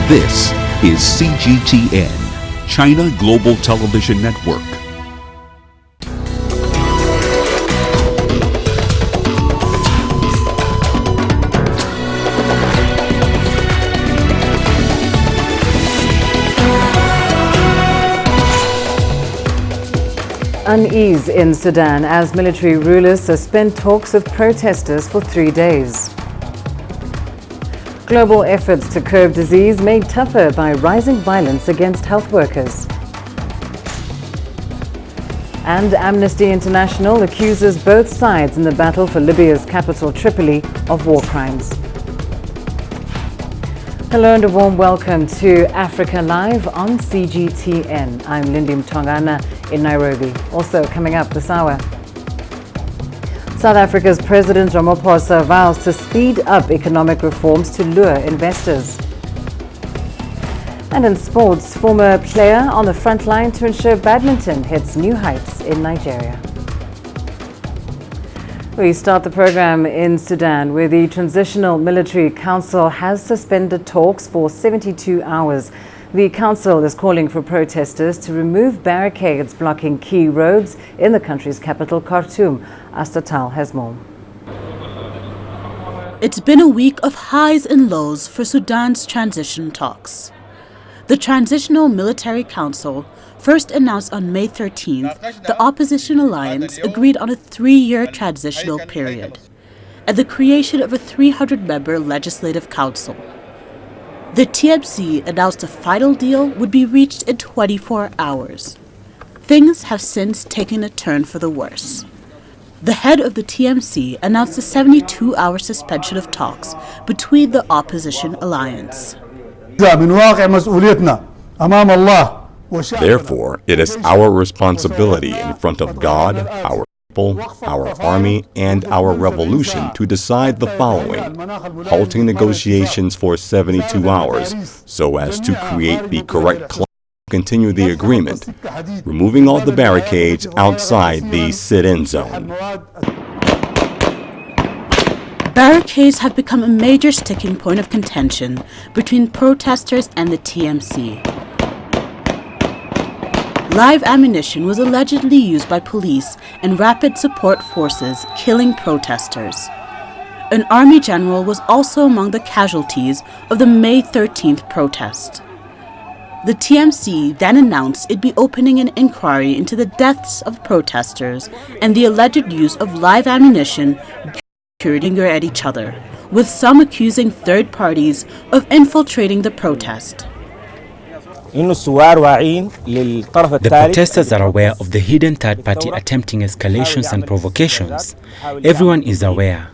This is CGTN, China Global Television Network. Unease in Sudan as military rulers suspend talks with protesters for 3 days. Global efforts to curb disease made tougher by rising violence against health workers. And Amnesty International accuses both sides in the battle for Libya's capital Tripoli of war crimes. Hello and a warm welcome to Africa Live on CGTN. I'm Lindy Mtongana in Nairobi. Also coming up this hour, South Africa's President Ramaphosa vows to speed up economic reforms to lure investors. And in sports, former player on the front line to ensure badminton hits new heights in Nigeria. We start the program in Sudan, where the Transitional Military Council has suspended talks for 72 hours. The council is calling for protesters to remove barricades blocking key roads in the country's capital, Khartoum. Astatal has more. It's been a week of highs and lows for Sudan's transition talks. The Transitional Military Council first announced on May 13th the opposition alliance agreed on a 3-year transitional period and the creation of a 300-member legislative council. The TMC announced a final deal would be reached in 24 hours. Things have since taken a turn for the worse. The head of the TMC announced a 72-hour suspension of talks between the opposition alliance. Therefore, it is our responsibility in front of God, our people, our army, and our revolution to decide the following: halting negotiations for 72 hours so as to create the correct climate to continue the agreement, removing all the barricades outside the sit-in zone. Barricades have become a major sticking point of contention between protesters and the TMC. Live ammunition was allegedly used by police and rapid support forces, killing protesters. An army general was also among the casualties of the May 13th protest. The TMC then announced it'd be opening an inquiry into the deaths of protesters and the alleged use of live ammunition shooting at each other, with some accusing third parties of infiltrating the protest. The protesters are aware of the hidden third party attempting escalations and provocations. Everyone is aware.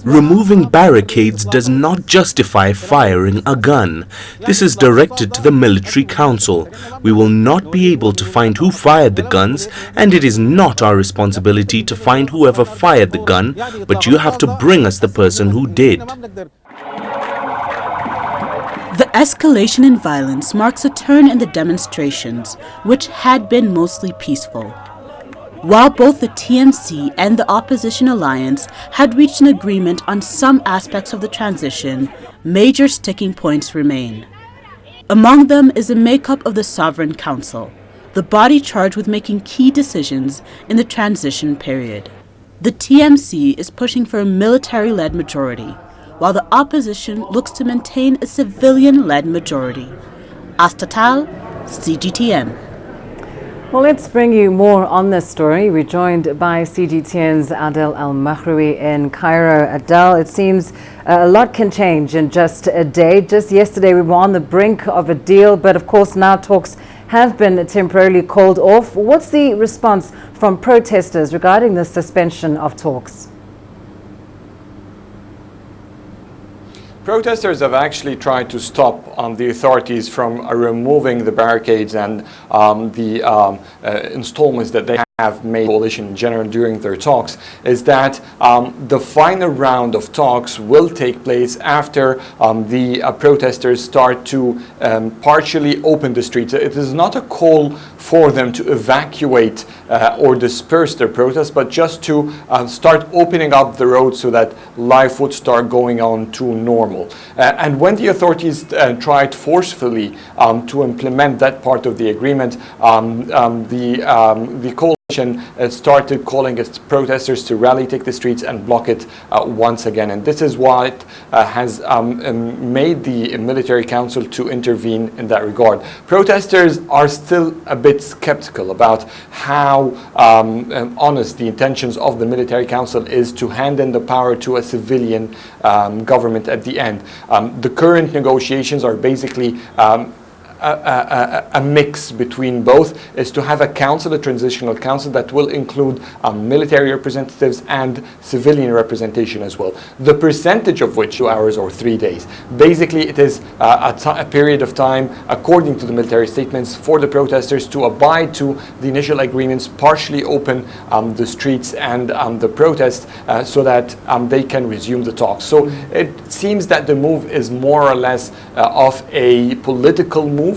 Removing barricades does not justify firing a gun. This is directed to the military council. We will not be able to find who fired the guns, and it is not our responsibility to find whoever fired the gun, but you have to bring us the person who did. The escalation in violence marks a turn in the demonstrations, which had been mostly peaceful. While both the TMC and the opposition alliance had reached an agreement on some aspects of the transition, major sticking points remain. Among them is the makeup of the Sovereign Council, the body charged with making key decisions in the transition period. The TMC is pushing for a military-led majority, while the opposition looks to maintain a civilian-led majority. Astatal, CGTN. Well, let's bring you more on this story. We're joined by CGTN's Adel Al-Mahraoui in Cairo. Adel, it seems a lot can change in just a day. Just yesterday we were on the brink of a deal, but of course now talks have been temporarily called off. What's the response from protesters regarding the suspension of talks? Protesters have actually tried to stop the authorities from removing the barricades and the installments that they have made coalition in general during their talks, is that the final round of talks will take place after the protesters start to partially open the streets. It is not a call for them to evacuate or disperse their protests, but just to start opening up the road so that life would start going on to normal. And when the authorities tried forcefully to implement that part of the agreement, the coalition started calling its protesters to rally, take the streets, and block it once again. And this is what has made the military council to intervene in that regard. Protesters are still a bit skeptical about how honest the intentions of the military council is to hand in the power to a civilian government at the end. The current negotiations are basically a mix between both, is to have a council, a transitional council that will include military representatives and civilian representation as well. The percentage of which 2 hours or 3 days. Basically, it is a period of time, according to the military statements, for the protesters to abide to the initial agreements, partially open the streets and the protests so that they can resume the talks. So it seems that the move is more or less of a political move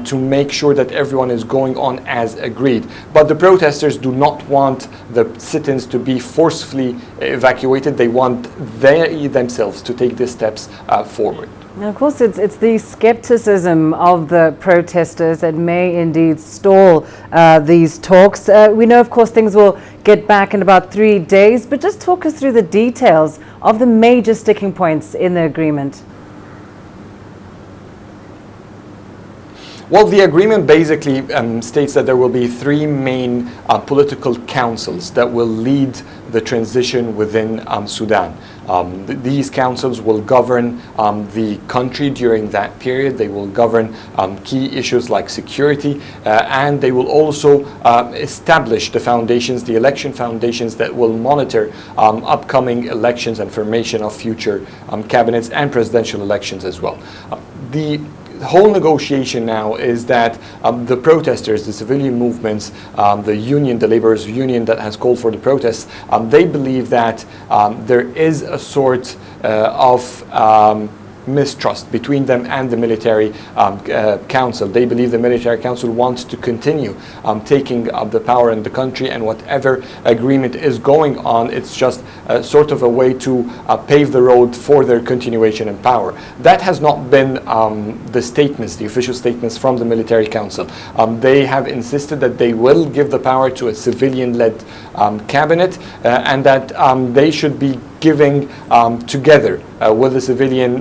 to make sure that everyone is going on as agreed. But the protesters do not want the sit-ins to be forcefully evacuated. They want they themselves to take these steps forward. And of course, it's the skepticism of the protesters that may indeed stall these talks. We know, of course, things will get back in about 3 days, but just talk us through the details of the major sticking points in the agreement. Well, the agreement basically states that there will be 3 main political councils that will lead the transition within Sudan. These councils will govern the country during that period. They will govern key issues like security, and they will also establish the foundations, the election foundations that will monitor upcoming elections and formation of future cabinets and presidential elections as well. The whole negotiation now is that the protesters, the civilian movements, the union, the laborers' union that has called for the protests, they believe that there is a sort of mistrust between them and the military council. They believe the military council wants to continue taking the power in the country, and whatever agreement is going on, it's just sort of a way to pave the road for their continuation in power. That has not been the statements, the official statements from the military council. They have insisted that they will give the power to a civilian-led cabinet, and that they should be giving together with the civilian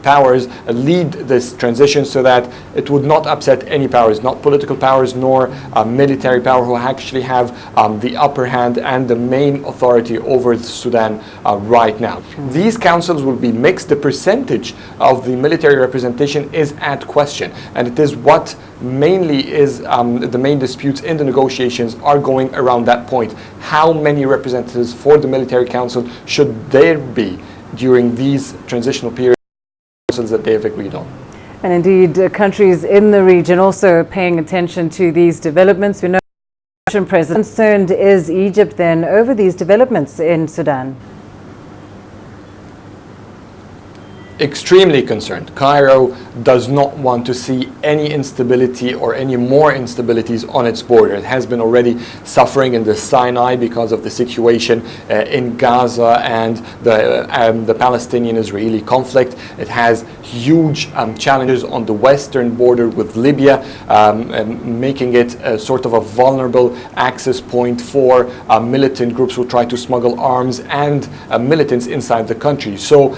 powers lead this transition so that it would not upset any powers, not political powers nor military power, who actually have the upper hand and the main authority over Sudan right now. These councils will be mixed. The percentage of the military representation is at question, and it is what mainly is the main disputes in the negotiations are going around that point. How many representatives for the military council should there be during these transitional periods that they have agreed on? And indeed, countries in the region also paying attention to these developments. We know the Russian president. Concerned is Egypt then over these developments in Sudan? Extremely concerned. Cairo does not want to see any instability or any more instabilities on its border. It has been already suffering in the Sinai because of the situation in Gaza and the Palestinian-Israeli conflict. It has huge challenges on the western border with Libya, making it sort of a vulnerable access point for militant groups who try to smuggle arms and militants inside the country. So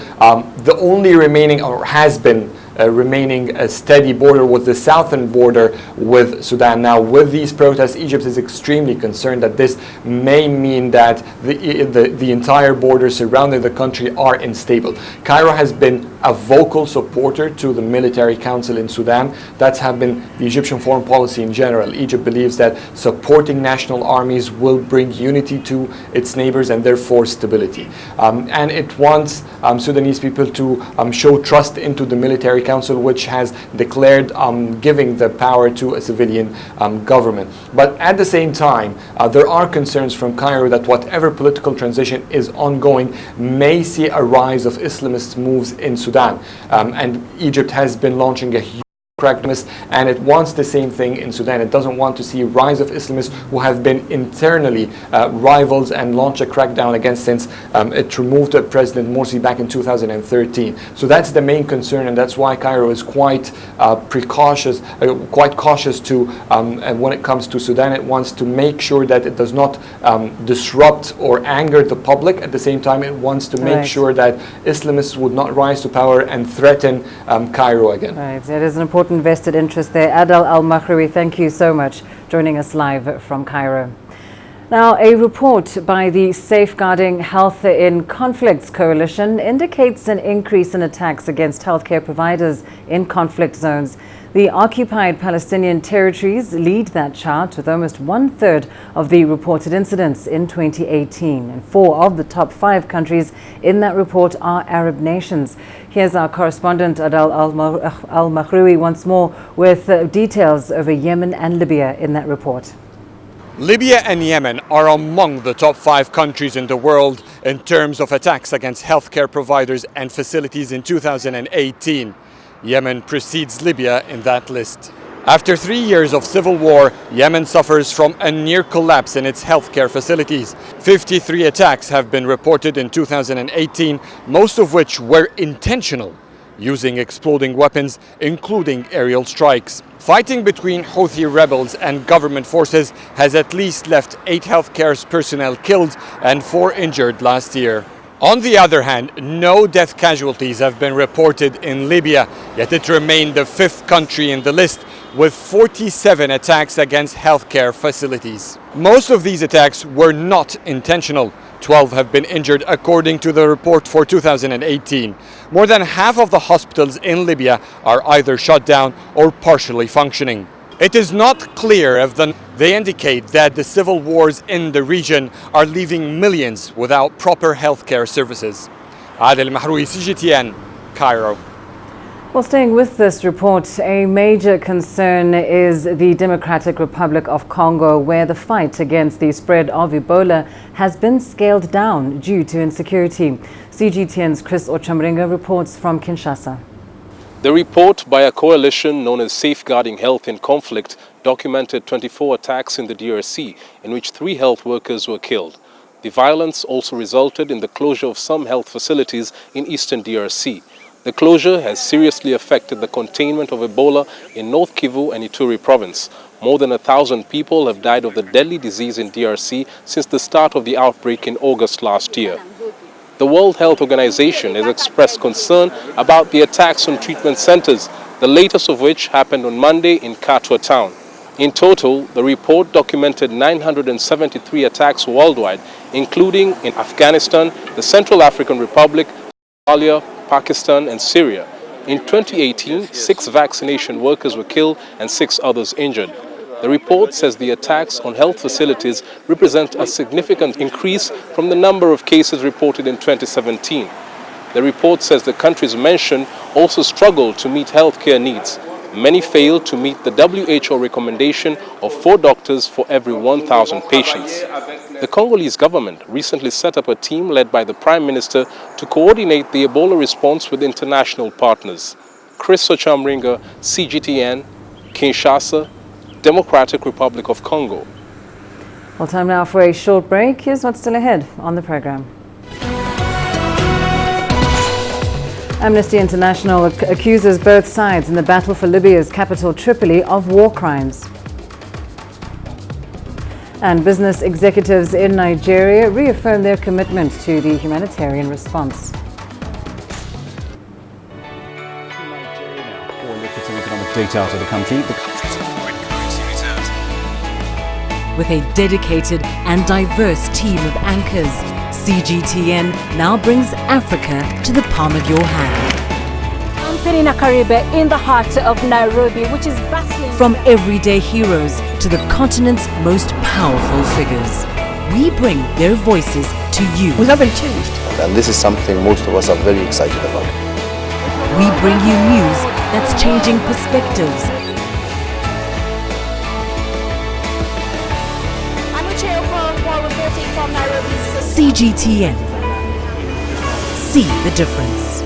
the only remaining, or has been remaining, a steady border with the southern border with Sudan. Now, with these protests, Egypt is extremely concerned that this may mean that the entire border surrounding the country are unstable. Cairo has been a vocal supporter to the military council in Sudan. That's have been the Egyptian foreign policy in general. Egypt believes that supporting national armies will bring unity to its neighbors and therefore stability. And it wants Sudanese people to show trust into the military council, which has declared giving the power to a civilian government. But at the same time, there are concerns from Cairo that whatever political transition is ongoing may see a rise of Islamist moves in Sudan. And Egypt has been launching a Islamists, and it wants the same thing in Sudan. It doesn't want to see a rise of Islamists who have been internally rivals and launched a crackdown against since it removed President Morsi back in 2013. So that's the main concern, and that's why Cairo is quite cautious to when it comes to Sudan. It wants to make sure that it does not disrupt or anger the public. At the same time, it wants to make sure that Islamists would not rise to power and threaten Cairo again. Right, there is an important vested interest there. Adel Al-Makhraoui, thank you so much, joining us live from Cairo. Now, a report by the Safeguarding Health in Conflicts Coalition indicates an increase in attacks against healthcare providers in conflict zones. The occupied Palestinian territories lead that chart with almost 1/3 of the reported incidents in 2018. And 4 of the top 5 countries in that report are Arab nations. Here's our correspondent Adel Al-Makhraoui once more with details over Yemen and Libya in that report. Libya and Yemen are among the top 5 countries in the world in terms of attacks against healthcare providers and facilities in 2018. Yemen precedes Libya in that list. After 3 years of civil war, Yemen suffers from a near collapse in its healthcare facilities. 53 attacks have been reported in 2018, most of which were intentional, using exploding weapons, including aerial strikes. Fighting between Houthi rebels and government forces has at least left 8 healthcare personnel killed and 4 injured last year. On the other hand, no death casualties have been reported in Libya, yet it remained the 5th country in the list, with 47 attacks against healthcare facilities. Most of these attacks were not intentional. 12 have been injured according to the report for 2018. More than half of the hospitals in Libya are either shut down or partially functioning. It is not clear if they indicate that the civil wars in the region are leaving millions without proper healthcare services. Adel Mahroui, CGTN, Cairo. Well, staying with this report, a major concern is the Democratic Republic of Congo, where the fight against the spread of Ebola has been scaled down due to insecurity. CGTN's Chris Ochamringa reports from Kinshasa. The report by a coalition known as Safeguarding Health in Conflict documented 24 attacks in the DRC, in which 3 health workers were killed. The violence also resulted in the closure of some health facilities in eastern DRC. The closure has seriously affected the containment of Ebola in North Kivu and Ituri province. More than 1,000 people have died of the deadly disease in DRC since the start of the outbreak in August last year. The World Health Organization has expressed concern about the attacks on treatment centers, the latest of which happened on Monday in Katwa town. In total, the report documented 973 attacks worldwide, including in Afghanistan, the Central African Republic, Somalia, Pakistan and Syria. In 2018, 6 vaccination workers were killed and 6 others injured. The report says the attacks on health facilities represent a significant increase from the number of cases reported in 2017. The report says the countries mentioned also struggle to meet healthcare needs. Many fail to meet the WHO recommendation of 4 doctors for every 1,000 patients. The Congolese government recently set up a team led by the Prime Minister to coordinate the Ebola response with international partners. Chris Ochamringa, CGTN, Kinshasa, Democratic Republic of Congo. Well, time now for a short break. Here's what's still ahead on the program. Amnesty International accuses both sides in the battle for Libya's capital Tripoli of war crimes. And business executives in Nigeria reaffirm their commitment to the humanitarian response. For lucrative economic data out of the country, the country's foreign currency reserves. With a dedicated and diverse team of anchors, CGTN now brings Africa to the palm of your hand. I'm Perina Karibe in the heart of Nairobi, which is bustling. From everyday heroes to the continent's most powerful figures, we bring their voices to you. We haven't changed. And this is something most of us are very excited about. We bring you news that's changing perspectives. Reporting from Nairobi. CGTN. See the difference.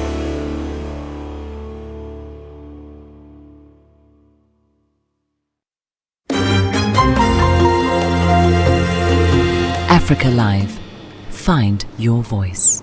Africa Live. Find your voice.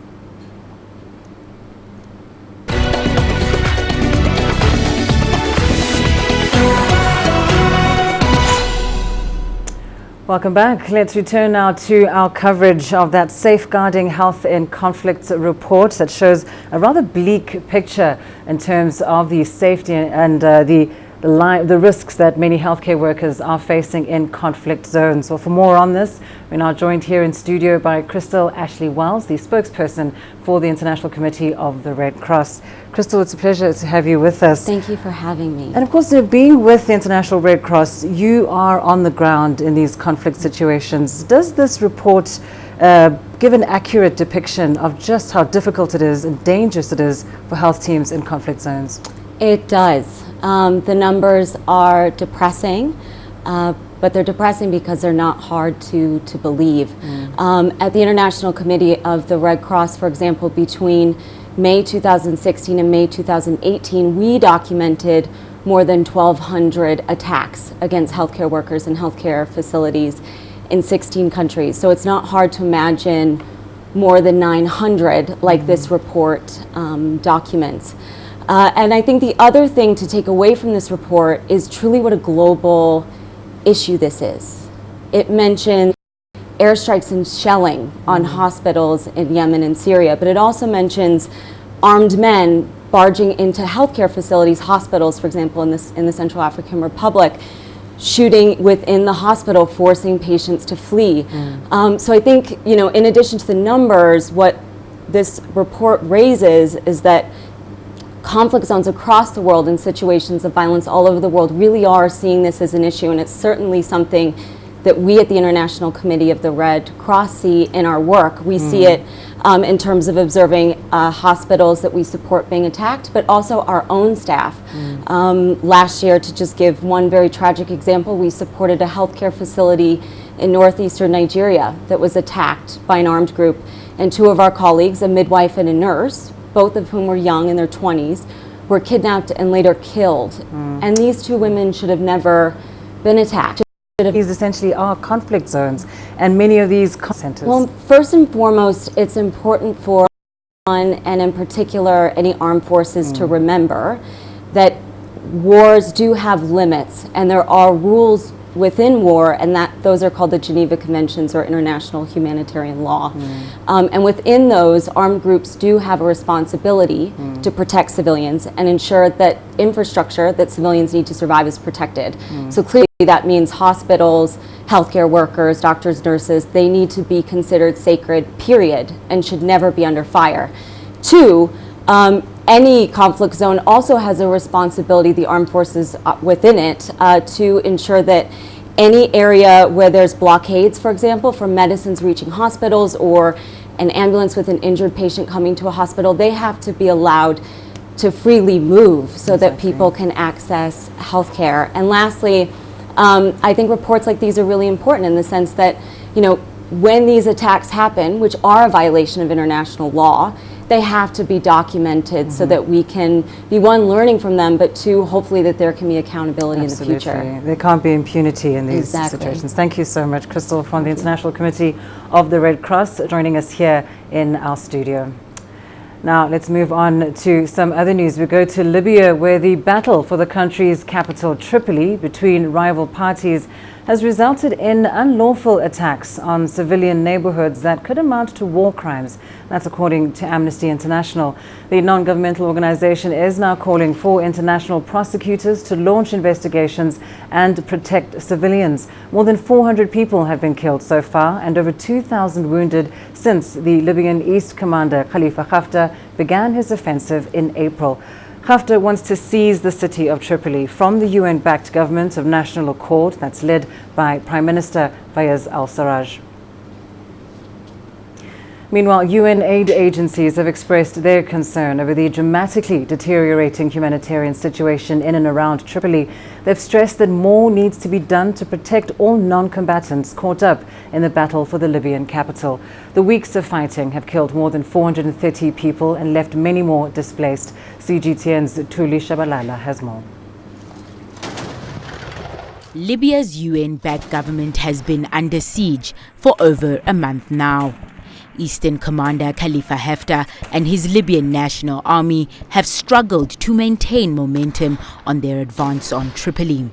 Welcome back. Let's return now to our coverage of that Safeguarding Health in Conflict report that shows a rather bleak picture in terms of the safety and the risks that many healthcare workers are facing in conflict zones. Well, for more on this, we're now joined here in studio by Crystal Ashley Wells, the spokesperson for the International Committee of the Red Cross. Crystal, it's a pleasure to have you with us. Thank you for having me. And of course, being with the International Red Cross, you are on the ground in these conflict situations. Does this report give an accurate depiction of just how difficult it is and dangerous it is for health teams in conflict zones? It does. The numbers are depressing, but they're depressing because they're not hard to believe. At the International Committee of the Red Cross, for example, between May 2016 and May 2018, we documented more than 1,200 attacks against healthcare workers and healthcare facilities in 16 countries. So it's not hard to imagine more than 900 like this report documents. And I think the other thing to take away from this report is truly what a global issue this is. It mentions airstrikes and shelling on hospitals in Yemen and Syria, but it also mentions armed men barging into healthcare facilities, hospitals, for example, in the Central African Republic, shooting within the hospital, forcing patients to flee. So I think, in addition to the numbers, what this report raises is that conflict zones across the world and situations of violence all over the world really are seeing this as an issue, and it's certainly something that we at the International Committee of the Red Cross see in our work. We see it in terms of observing hospitals that we support being attacked, but also our own staff. Last year, to just give one very tragic example, we supported a healthcare facility in northeastern Nigeria that was attacked by an armed group, and two of our colleagues, a midwife and a nurse, both of whom were young in their 20s, were kidnapped and later killed. And these two women should have never been attacked. These essentially are conflict zones, and many of these centers. Well, first and foremost, it's important for anyone, and in particular any armed forces, to remember that wars do have limits, and there are rules within war, and those are called the Geneva Conventions or international humanitarian law. And within those, armed groups do have a responsibility to protect civilians and ensure that infrastructure that civilians need to survive is protected. So clearly that means hospitals, healthcare workers, doctors, nurses, they need to be considered sacred, period, and should never be under fire. Two, any conflict zone also has a responsibility, the armed forces within it, to ensure that any area where there's blockades, for example, for medicines reaching hospitals or an ambulance with an injured patient coming to a hospital, they have to be allowed to freely move so that people can access healthcare. And lastly, I think reports like these are really important in the sense that, when these attacks happen, which are a violation of international law, they have to be documented so that we can be, one, learning from them, but two, hopefully that there can be accountability in the future. There can't be impunity in these situations. Thank you so much, Crystal, from the International Committee of the Red Cross, joining us here in our studio. Now, let's move on to some other news. We go to Libya, where the battle for the country's capital, Tripoli, between rival parties has resulted in unlawful attacks on civilian neighborhoods that could amount to war crimes. That's according to Amnesty International. The non-governmental organization is now calling for international prosecutors to launch investigations and protect civilians. More than 400 people have been killed so far and over 2,000 wounded since the Libyan East commander Khalifa Haftar began his offensive in April. Haftar wants to seize the city of Tripoli from the UN-backed government of national accord that's led by Prime Minister Fayez al-Sarraj. Meanwhile, UN aid agencies have expressed their concern over the dramatically deteriorating humanitarian situation in and around Tripoli. They've stressed that more needs to be done to protect all non-combatants caught up in the battle for the Libyan capital. The weeks of fighting have killed more than 430 people and left many more displaced. CGTN's Tuli Shabalala has more. Libya's UN-backed government has been under siege for over a month now. Eastern Commander Khalifa Haftar and his Libyan National Army have struggled to maintain momentum on their advance on Tripoli.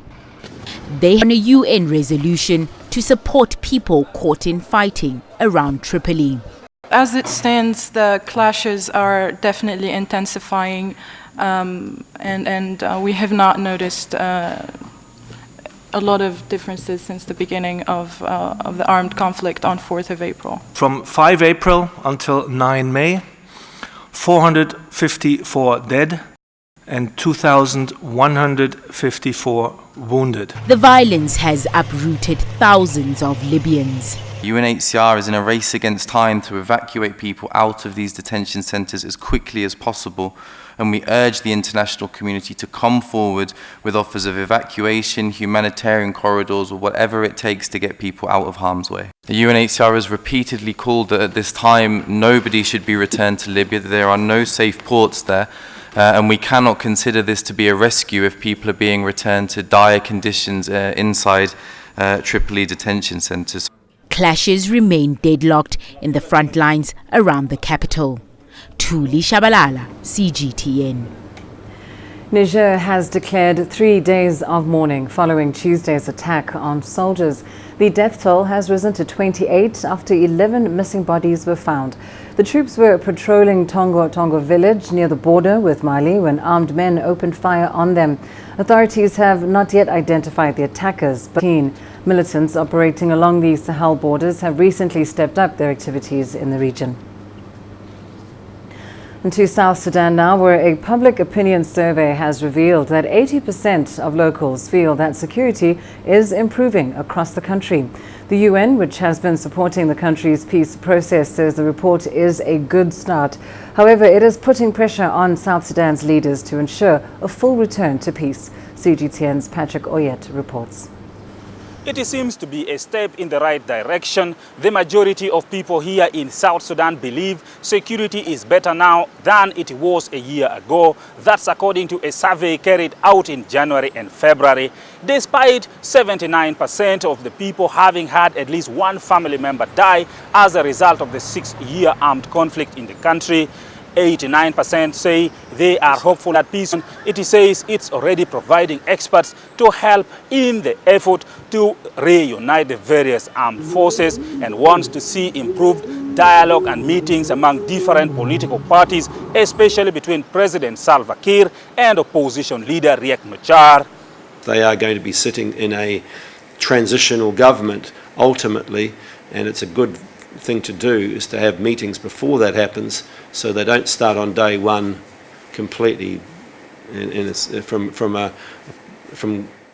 They have a UN resolution to support people caught in fighting around Tripoli. As it stands, the clashes are definitely intensifying, and we have not noticed a lot of differences since the beginning of the armed conflict on 4th of April. From 5 April until 9 May, 454 dead and 2,154 wounded. The violence has uprooted thousands of Libyans. UNHCR is in a race against time to evacuate people out of these detention centres as quickly as possible, and we urge the international community to come forward with offers of evacuation, humanitarian corridors, or whatever it takes to get people out of harm's way. The UNHCR has repeatedly called that at this time nobody should be returned to Libya, that there are no safe ports there, and we cannot consider this to be a rescue if people are being returned to dire conditions inside Tripoli detention centres. Clashes remain deadlocked in the front lines around the capital. Thuli Shabalala, CGTN. Niger has declared 3 days of mourning following Tuesday's attack on soldiers. The death toll has risen to 28 after 11 missing bodies were found. The troops were patrolling Tongo village near the border with Mali when armed men opened fire on them. Authorities have not yet identified the attackers, but militants operating along the Sahel borders have recently stepped up their activities in the region. And to South Sudan now, where a public opinion survey has revealed that 80% of locals feel that security is improving across the country. The UN, which has been supporting the country's peace process, says the report is a good start. However, it is putting pressure on South Sudan's leaders to ensure a full return to peace. CGTN's Patrick Oyet reports. It seems to be a step in the right direction. The majority of people here in South Sudan believe security is better now than it was a year ago. That's according to a survey carried out in January and February. Despite 79% of the people having had at least one family member die as a result of the 6-year armed conflict in the country, 89% say they are hopeful that peace. It says it's already providing experts to help in the effort to reunite the various armed forces and wants to see improved dialogue and meetings among different political parties, especially between President Salva Kiir and opposition leader Riek Machar. They are going to be sitting in a transitional government ultimately, and it's a good thing to do is to have meetings before that happens so they don't start on day one completely from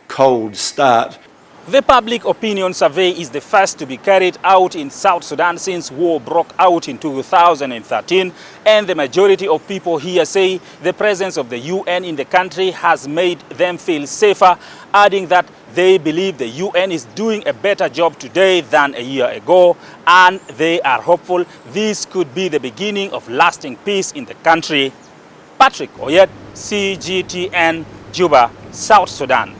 cold start. The public opinion survey is the first to be carried out in South Sudan since war broke out in 2013, and the majority of people here say the presence of the UN in the country has made them feel safer, adding that they believe the UN is doing a better job today than a year ago, and they are hopeful this could be the beginning of lasting peace in the country. Patrick Oyet, CGTN, Juba, South Sudan.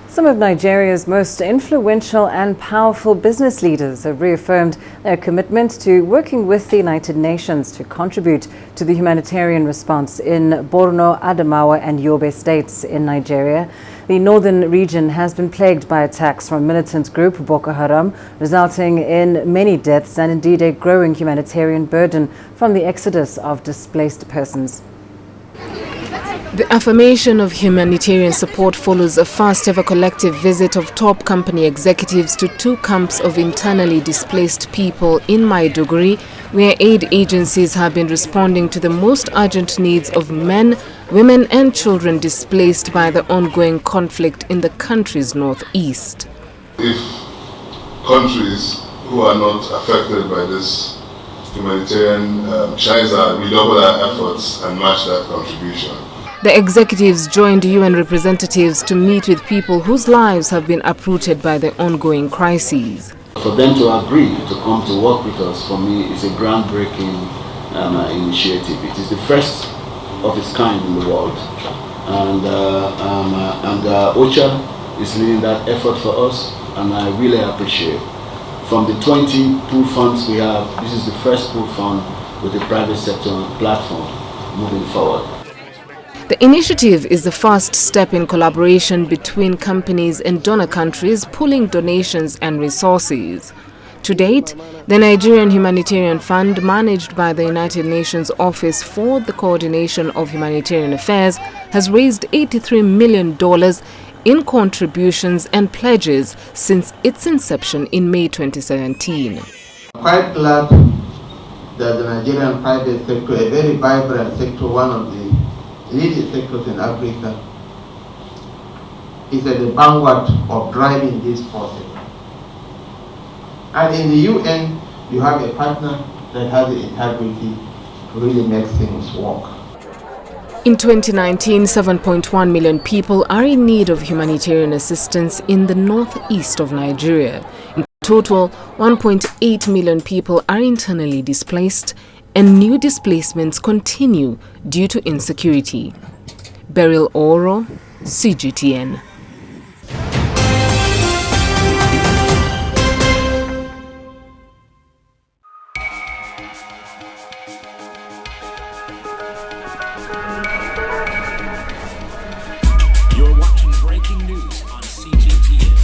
Some of Nigeria's most influential and powerful business leaders have reaffirmed their commitment to working with the United Nations to contribute to the humanitarian response in Borno, Adamawa and Yobe states in Nigeria. The northern region has been plagued by attacks from militant group Boko Haram, resulting in many deaths and indeed a growing humanitarian burden from the exodus of displaced persons. The affirmation of humanitarian support follows a first-ever collective visit of top company executives to 2 camps of internally displaced people in Maiduguri, where aid agencies have been responding to the most urgent needs of men, women and children displaced by the ongoing conflict in the country's northeast. If countries who are not affected by this humanitarian shines, we double our efforts and match that contribution. The executives joined UN representatives to meet with people whose lives have been uprooted by the ongoing crises. For them to agree to come to work with us, for me, is a groundbreaking initiative. It is the first of its kind in the world. And OCHA is leading that effort for us, and I really appreciate. From the 20 pool funds we have, this is the first pool fund with the private sector platform moving forward. The initiative is the first step in collaboration between companies and donor countries pooling donations and resources. To date, the Nigerian Humanitarian Fund, managed by the United Nations Office for the Coordination of Humanitarian Affairs, has raised $83 million in contributions and pledges since its inception in May 2017. Quite glad that the Nigerian private sector, a very vibrant sector, one of the leading sectors in Africa, is at the vanguard of driving this process. And in the UN, you have a partner that has the integrity to really make things work. In 2019, 7.1 million people are in need of humanitarian assistance in the northeast of Nigeria. In total, 1.8 million people are internally displaced, and new displacements continue due to insecurity. Beryl Oro, CGTN. You're watching breaking news on CGTN.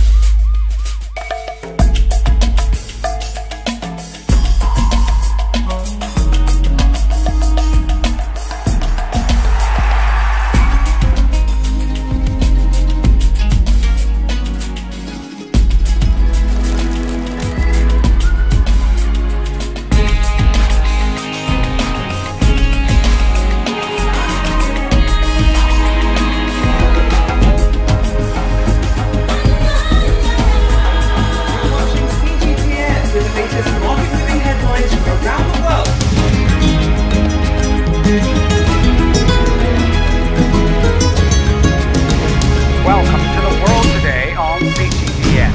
Welcome to the world today on CGTN.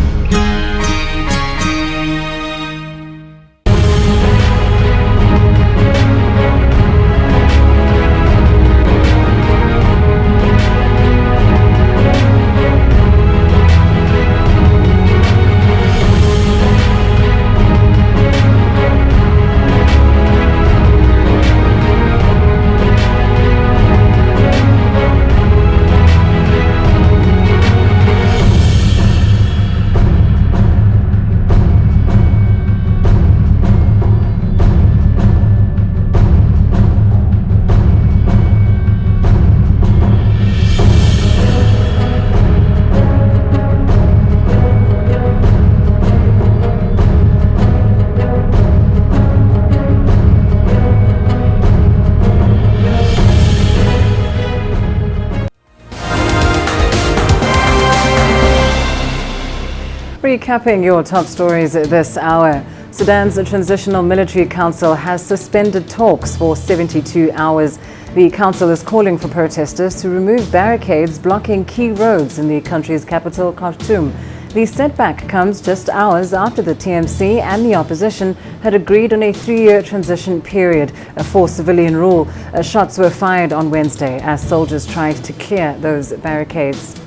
Recapping your top stories this hour, Sudan's Transitional Military Council has suspended talks for 72 hours. The council is calling for protesters to remove barricades blocking key roads in the country's capital, Khartoum. The setback comes just hours after the TMC and the opposition had agreed on a 3-year transition period for civilian rule. Shots were fired on Wednesday as soldiers tried to clear those barricades.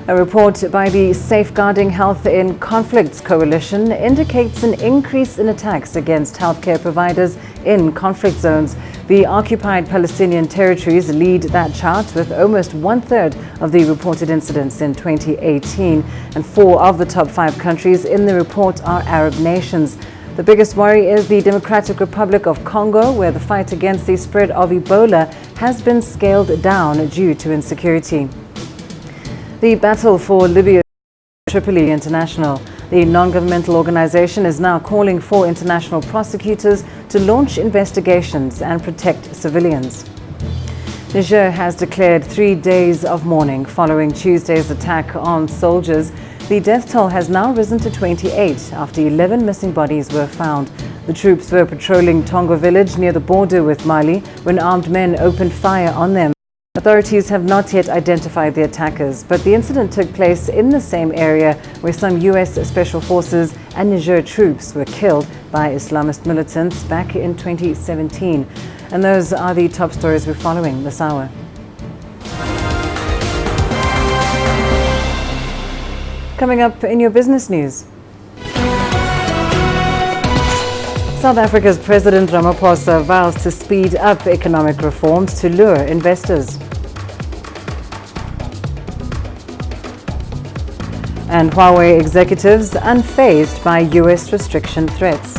A report by the Safeguarding Health in Conflicts Coalition indicates an increase in attacks against healthcare providers in conflict zones. The occupied Palestinian territories lead that chart with almost 1/3 of the reported incidents in 2018, and 4 of the top 5 countries in the report are Arab nations. The biggest worry is the Democratic Republic of Congo, where the fight against the spread of Ebola has been scaled down due to insecurity. The battle for Libya, Tripoli International. The non-governmental organization is now calling for international prosecutors to launch investigations and protect civilians. Niger has declared 3 days of mourning following Tuesday's attack on soldiers. The death toll has now risen to 28 after 11 missing bodies were found. The troops were patrolling Tongo village near the border with Mali when armed men opened fire on them. Authorities have not yet identified the attackers, but the incident took place in the same area where some U.S. Special Forces and Niger troops were killed by Islamist militants back in 2017. And those are the top stories we're following this hour. Coming up in your business news. South Africa's President Ramaphosa vows to speed up economic reforms to lure investors. And Huawei executives unfazed by US restriction threats.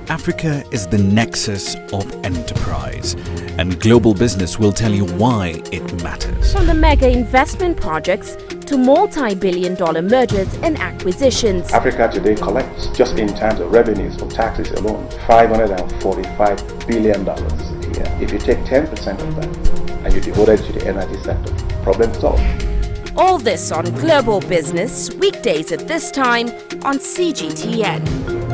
Africa is the nexus of enterprise, and global business will tell you why it matters. From the mega investment projects to multi-billion-dollar mergers and acquisitions. Africa today collects, just in terms of revenues from taxes alone, $545 billion a year. If you take 10% of that and you devote it to the energy sector, problem solved. All this on Global Business, weekdays at this time on CGTN.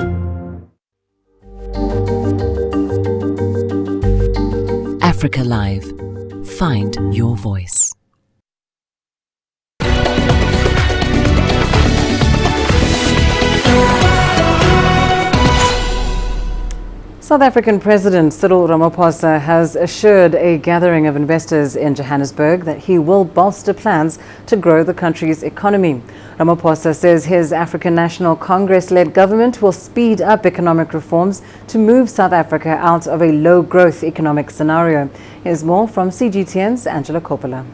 Africa Live. Find your voice. South African President Cyril Ramaphosa has assured a gathering of investors in Johannesburg that he will bolster plans to grow the country's economy. Ramaphosa says his African National Congress-led government will speed up economic reforms to move South Africa out of a low-growth economic scenario. Here's more from CGTN's Angela Coppola.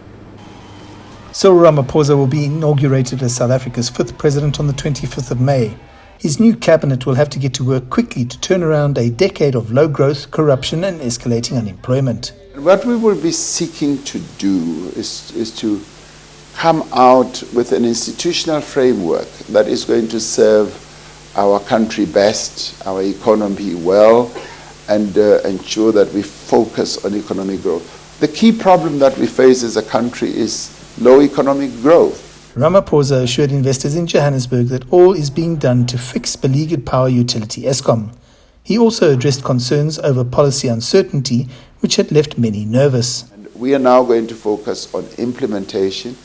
Cyril Ramaphosa will be inaugurated as South Africa's fifth president on the 25th of May. His new cabinet will have to get to work quickly to turn around a decade of low growth, corruption and escalating unemployment. What we will be seeking to do is to come out with an institutional framework that is going to serve our country best, our economy well, and ensure that we focus on economic growth. The key problem that we face as a country is low economic growth. Ramaphosa assured investors in Johannesburg that all is being done to fix beleaguered power utility Eskom. He also addressed concerns over policy uncertainty, which had left many nervous. We are now going to focus on implementation,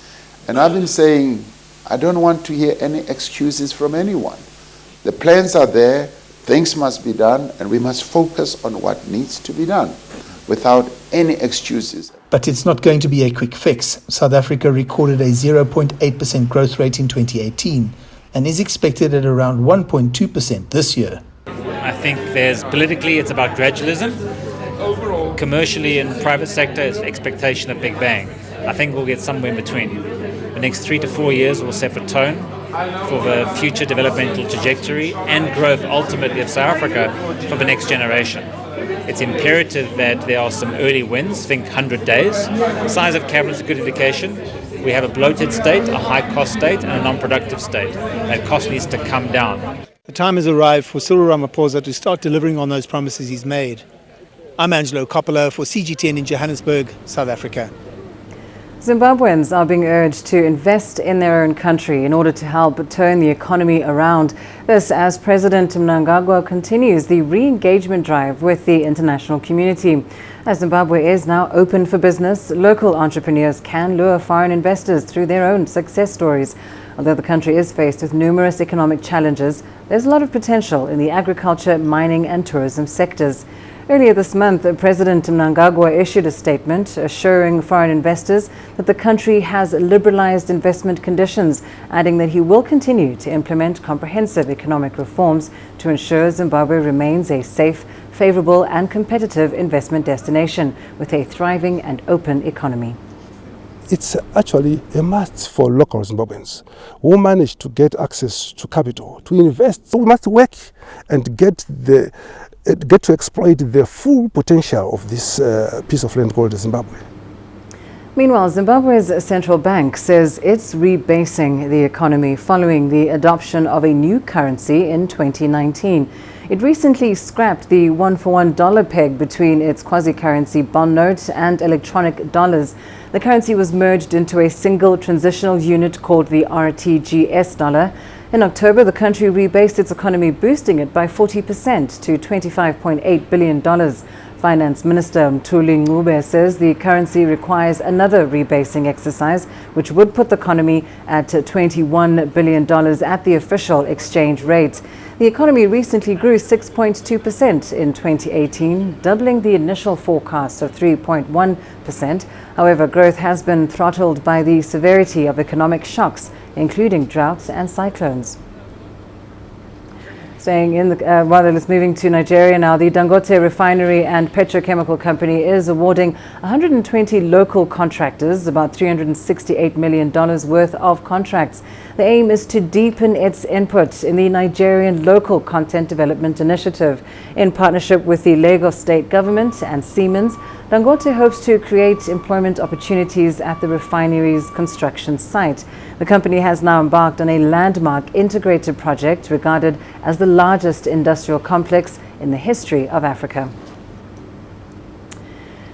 and I've been saying I don't want to hear any excuses from anyone. The plans are there, things must be done, and we must focus on what needs to be done without any excuses. But it's not going to be a quick fix. South Africa recorded a 0.8% growth rate in 2018 and is expected at around 1.2% this year. I think politically it's about gradualism. Commercially and private sector it's expectation of Big Bang. I think we'll get somewhere in between. The next 3 to 4 years will set the tone for the future developmental trajectory and growth ultimately of South Africa for the next generation. It's imperative that there are some early wins, think 100 days. Size of cabinet is a good indication. We have a bloated state, a high-cost state, and a non-productive state. That cost needs to come down. The time has arrived for Cyril Ramaphosa to start delivering on those promises he's made. I'm Angelo Coppola for CGTN in Johannesburg, South Africa. Zimbabweans are being urged to invest in their own country in order to help turn the economy around. This as President Mnangagwa continues the re-engagement drive with the international community. As Zimbabwe is now open for business, local entrepreneurs can lure foreign investors through their own success stories. Although the country is faced with numerous economic challenges, there's a lot of potential in the agriculture, mining and tourism sectors. Earlier this month, President Mnangagwa issued a statement assuring foreign investors that the country has liberalized investment conditions, adding that he will continue to implement comprehensive economic reforms to ensure Zimbabwe remains a safe, favorable and competitive investment destination with a thriving and open economy. It's actually a must for local Zimbabweans who manage to get access to capital, to invest. So we must work and get to exploit the full potential of this piece of land called Zimbabwe. Meanwhile, Zimbabwe's central bank says it's rebasing the economy following the adoption of a new currency in 2019. It recently scrapped the one-for-one dollar peg between its quasi-currency bond note and electronic dollars. The currency was merged into a single transitional unit called the RTGS dollar. In October, the country rebased its economy, boosting it by 40% to $25.8 billion. Finance Minister Mthuli Ncube says the currency requires another rebasing exercise, which would put the economy at $21 billion at the official exchange rate. The economy recently grew 6.2% in 2018, doubling the initial forecast of 3.1%. However, growth has been throttled by the severity of economic shocks, including droughts and cyclones. Staying in let's moving to Nigeria now. The Dangote refinery and petrochemical company is awarding 120 local contractors about $368 million worth of contracts. The aim is to deepen its input in the Nigerian Local Content Development Initiative. In partnership with the Lagos State Government and Siemens, Dangote hopes to create employment opportunities at the refinery's construction site. The company has now embarked on a landmark integrated project regarded as the largest industrial complex in the history of Africa.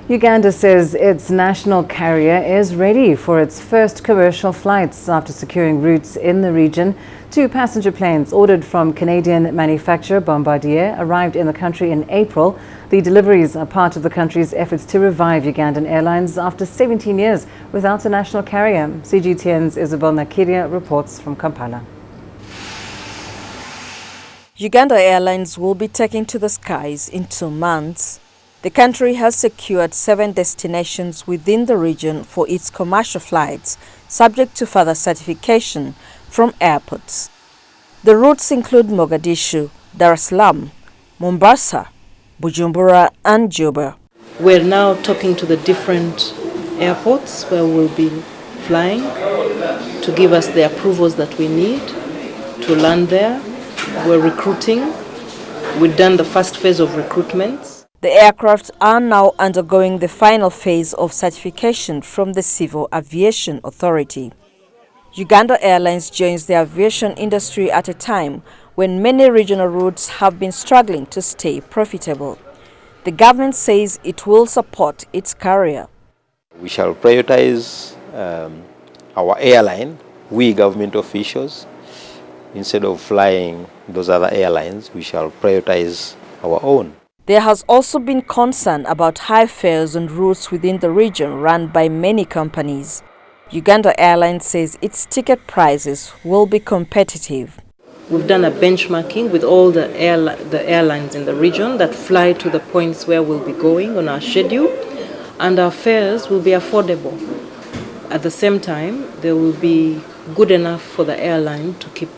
Uganda says its national carrier is ready for its first commercial flights after securing routes in the region. 2 passenger planes ordered from Canadian manufacturer Bombardier arrived in the country in April. The deliveries are part of the country's efforts to revive Ugandan Airlines after 17 years without a national carrier. CGTN's Isabel Nakiria reports from Kampala. Uganda Airlines will be taken to the skies in 2 months. The country has secured 7 destinations within the region for its commercial flights, subject to further certification from airports. The routes include Mogadishu, Dar es Salaam, Mombasa, Bujumbura and Juba. We're now talking to the different airports where we'll be flying to give us the approvals that we need to land there. We're recruiting. We've done the first phase of recruitment. The aircraft are now undergoing the final phase of certification from the Civil Aviation Authority. Uganda Airlines joins the aviation industry at a time when many regional routes have been struggling to stay profitable. The government says it will support its carrier. We shall prioritize our airline, we government officials. Instead of flying those other airlines, we shall prioritize our own. There has also been concern about high fares on routes within the region run by many companies. Uganda Airlines says its ticket prices will be competitive. We've done a benchmarking with all the airlines in the region that fly to the points where we'll be going on our schedule, and our fares will be affordable. At the same time, they will be good enough for the airline to keep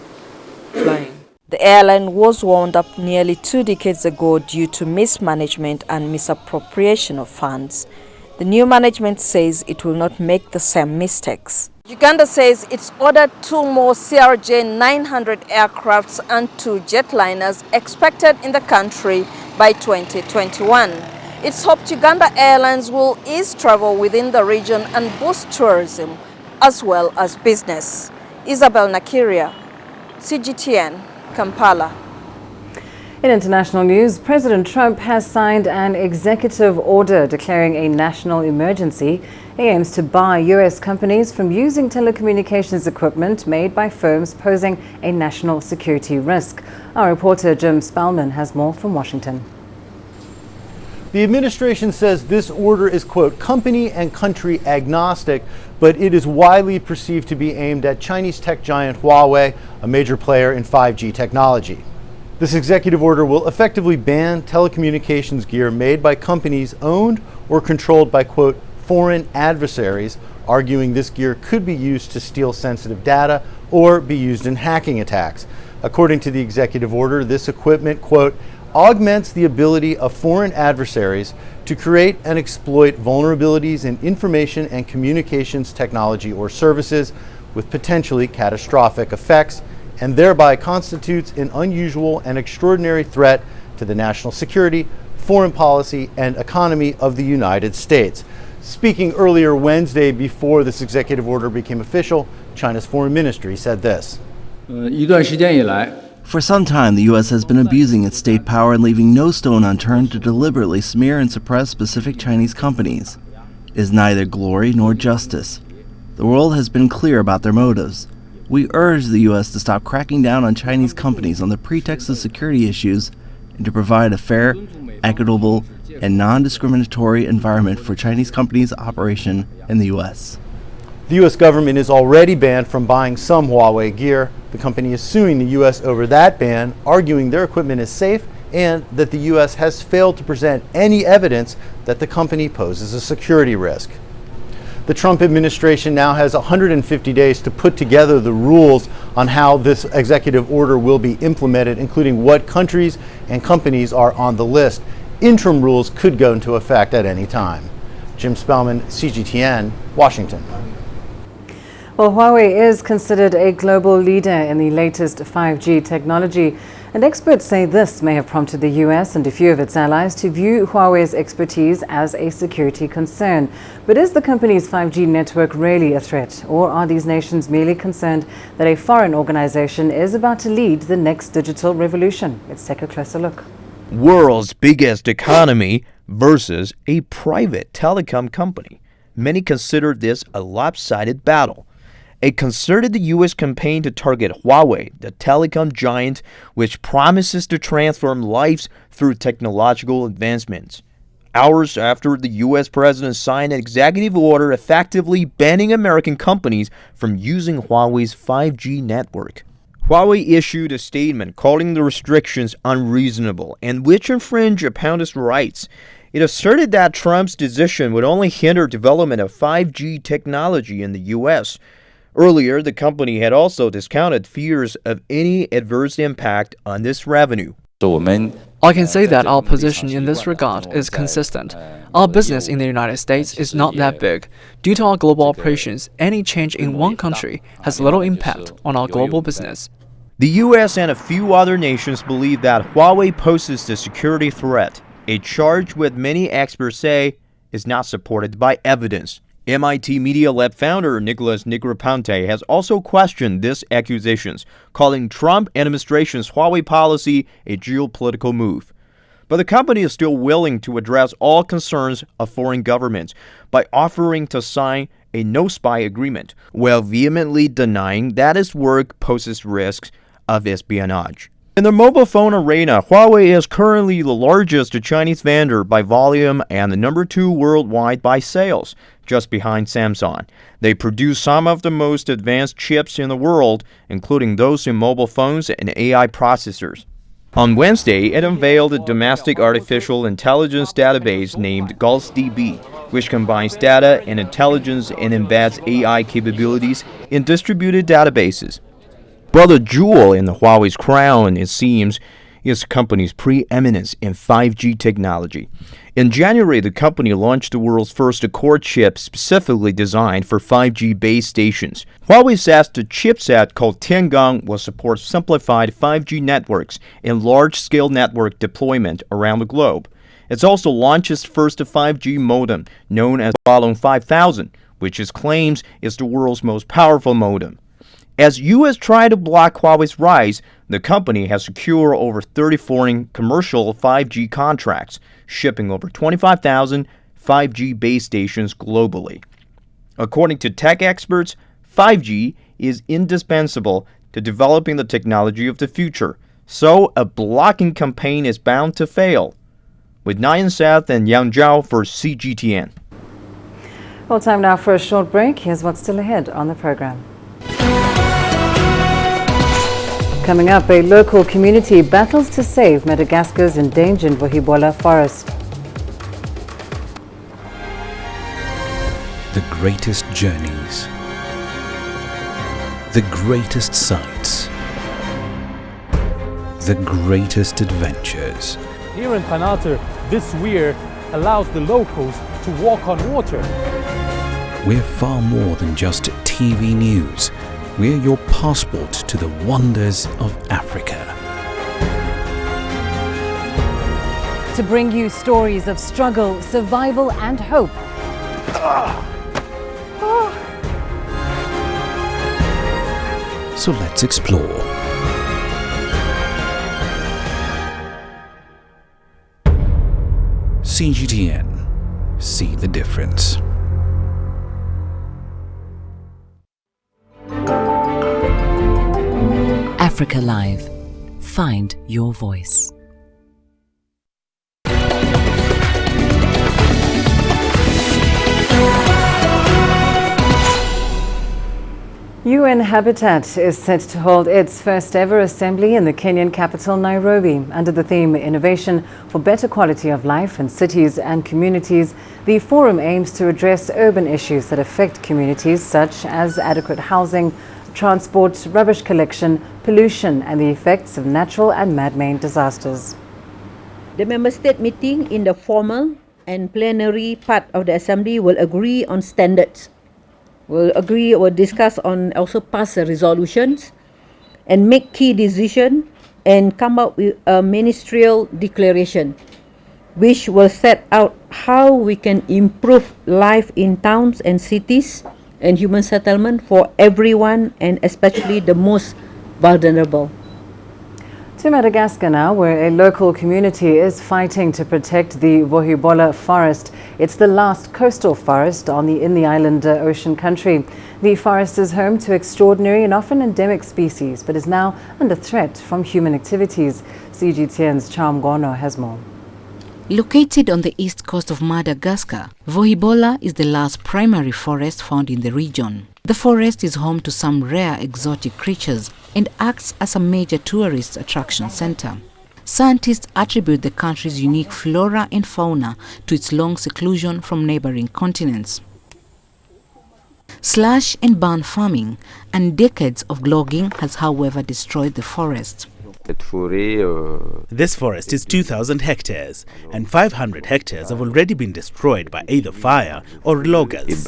flying. The airline was wound up nearly 2 decades ago due to mismanagement and misappropriation of funds. The new management says it will not make the same mistakes. Uganda says it's ordered 2 more CRJ 900 aircrafts and 2 jetliners expected in the country by 2021. It's hoped Uganda Airlines will ease travel within the region and boost tourism as well as business. Isabel Nakiria, CGTN, Kampala. In international news, President Trump has signed an executive order declaring a national emergency. He aims to bar U.S. companies from using telecommunications equipment made by firms posing a national security risk. Our reporter Jim Spellman has more from Washington. The administration says this order is, quote, company and country agnostic, but it is widely perceived to be aimed at Chinese tech giant Huawei, a major player in 5G technology. This executive order will effectively ban telecommunications gear made by companies owned or controlled by, quote, foreign adversaries, arguing this gear could be used to steal sensitive data or be used in hacking attacks. According to the executive order, this equipment, quote, augments the ability of foreign adversaries to create and exploit vulnerabilities in information and communications technology or services with potentially catastrophic effects, and thereby constitutes an unusual and extraordinary threat to the national security, foreign policy, and economy of the United States. Speaking earlier Wednesday before this executive order became official, China's foreign ministry said this. For some time, the U.S. has been abusing its state power and leaving no stone unturned to deliberately smear and suppress specific Chinese companies. It is neither glory nor justice. The world has been clear about their motives. We urge the U.S. to stop cracking down on Chinese companies on the pretext of security issues and to provide a fair, equitable, and non-discriminatory environment for Chinese companies' operation in the U.S. The U.S. government is already banned from buying some Huawei gear. The company is suing the U.S. over that ban, arguing their equipment is safe and that the U.S. has failed to present any evidence that the company poses a security risk. The Trump administration now has 150 days to put together the rules on how this executive order will be implemented, including what countries and companies are on the list. Interim rules could go into effect at any time. Jim Spellman, CGTN, Washington. Well, Huawei is considered a global leader in the latest 5G technology, and experts say this may have prompted the US and a few of its allies to view Huawei's expertise as a security concern. But is the company's 5G network really a threat, or are these nations merely concerned that a foreign organization is about to lead the next digital revolution? Let's take a closer look. World's biggest economy versus a private telecom company. Many consider this a lopsided battle. A concerted U.S. campaign to target Huawei, the telecom giant, which promises to transform lives through technological advancements. Hours after the U.S. president signed an executive order effectively banning American companies from using Huawei's 5G network. Huawei issued a statement calling the restrictions unreasonable and which infringe upon its rights. It asserted that Trump's decision would only hinder development of 5G technology in the U.S. Earlier, the company had also discounted fears of any adverse impact on this revenue. I can say that our position in this regard is consistent. Our business in the United States is not that big. Due to our global operations, any change in one country has little impact on our global business. The U.S. and a few other nations believe that Huawei poses a security threat, a charge which many experts say is not supported by evidence. MIT Media Lab founder Nicholas Negroponte has also questioned these accusations, calling Trump administration's Huawei policy a geopolitical move. But the company is still willing to address all concerns of foreign governments by offering to sign a no-spy agreement, while vehemently denying that its work poses risks of espionage. In the mobile phone arena, Huawei is currently the largest Chinese vendor by volume and the number 2 worldwide by sales, just behind Samsung. They produce some of the most advanced chips in the world, including those in mobile phones and AI processors. On Wednesday, it unveiled a domestic artificial intelligence database named GulfDB, which combines data and intelligence and embeds AI capabilities in distributed databases. Well, the jewel in the Huawei's crown, it seems, is the company's preeminence in 5G technology. In January, the company launched the world's first Accord chip specifically designed for 5G base stations. Huawei says the chipset called Tiangong will support simplified 5G networks and large-scale network deployment around the globe. It's also launched its first 5G modem, known as Balong 5000, which it claims is the world's most powerful modem. As U.S. try to block Huawei's rise, the company has secured over 30 foreign commercial 5G contracts, shipping over 25,000 5G base stations globally. According to tech experts, 5G is indispensable to developing the technology of the future, so a blocking campaign is bound to fail. With Nyan Seth and Yang Zhao for CGTN. Well, time now for a short break. Here's what's still ahead on the program. Coming up, a local community battles to save Madagascar's endangered Vohibola forest. The greatest journeys, the greatest sights, the greatest adventures. Here in Panater, this weir allows the locals to walk on water. We're far more than just TV news. We're your passport to the wonders of Africa. To bring you stories of struggle, survival and hope. So let's explore. CGTN. See the difference. Africa Live. Find your voice. UN Habitat is set to hold its first ever assembly in the Kenyan capital, Nairobi. Under the theme Innovation for Better Quality of Life in Cities and Communities, the forum aims to address urban issues that affect communities such as adequate housing, transport, rubbish collection, pollution, and the effects of natural and man-made disasters. The member state meeting in the formal and plenary part of the assembly will agree on standards, will discuss on also pass resolutions and make key decisions and come up with a ministerial declaration which will set out how we can improve life in towns and cities and human settlement for everyone and especially the most vulnerable. To Madagascar now, where a local community is fighting to protect the Vohibola forest. It's the last coastal forest in the island ocean country. The forest is home to extraordinary and often endemic species, but is now under threat from human activities. CGTN's Mtongana has more. Located on the east coast of Madagascar, Vohibola is the last primary forest found in the region. The forest is home to some rare exotic creatures and acts as a major tourist attraction center. Scientists attribute the country's unique flora and fauna to its long seclusion from neighboring continents. Slash and burn farming and decades of logging has, however, destroyed the forest. This forest is 2,000 hectares, and 500 hectares have already been destroyed by either fire or loggers.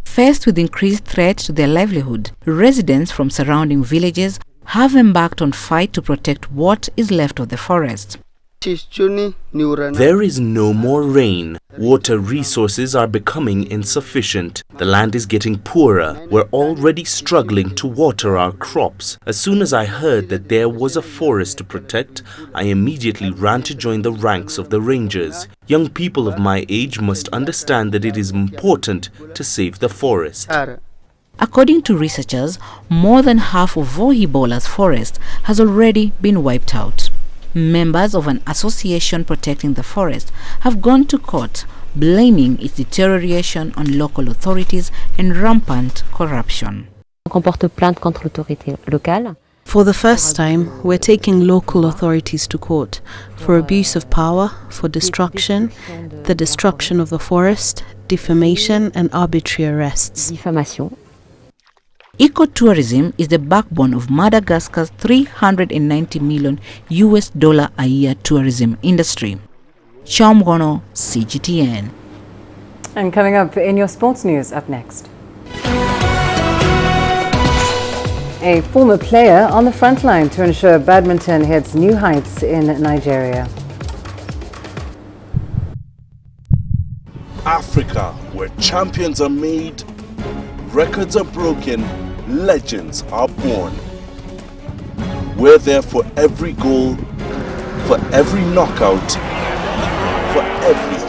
Faced with increased threat to their livelihood, residents from surrounding villages have embarked on fight to protect what is left of the forest. There is no more rain. Water resources are becoming insufficient. The land is getting poorer. We're already struggling to water our crops. As soon as I heard that there was a forest to protect, I immediately ran to join the ranks of the rangers. Young people of my age must understand that it is important to save the forest. According to researchers, more than half of Vohibola's forest has already been wiped out. Members of an association protecting the forest have gone to court, blaming its deterioration on local authorities and rampant corruption. For the first time, we're taking local authorities to court for abuse of power, for destruction, the destruction of the forest, defamation and arbitrary arrests. Ecotourism is the backbone of Madagascar's $390 million a year tourism industry. Mtongana, CGTN. And coming up in your sports news up next. A former player on the front line to ensure badminton hits new heights in Nigeria. Africa, where champions are made, records are broken, legends are born. We're there for every goal, for every knockout, for every